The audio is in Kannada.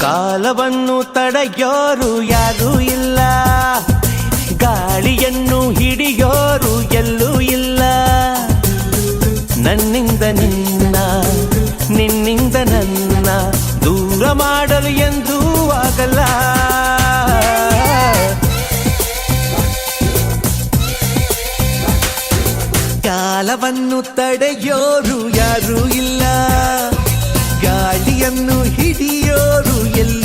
ಕಾಲವನ್ನು ತಡೆಯೋರು ಯಾರೂ ಇಲ್ಲ, ಗಾಳಿಯನ್ನು ಹಿಡಿಯೋರು ಎಲ್ಲೂ ಇಲ್ಲ. ನನ್ನಿಂದ ನಿನ್ನ, ನಿನ್ನಿಂದ ನನ್ನ ದೂರ ಮಾಡಲು ಎಂದೂ ಆಗಲ್ಲ. ಕಾಲವನ್ನು ತಡೆಯೋರು ಯಾರೂ ಇಲ್ಲ, ಗಾಳಿಯನ್ನು ಹಿಡಿಯೋರು ಎಲ್ಲ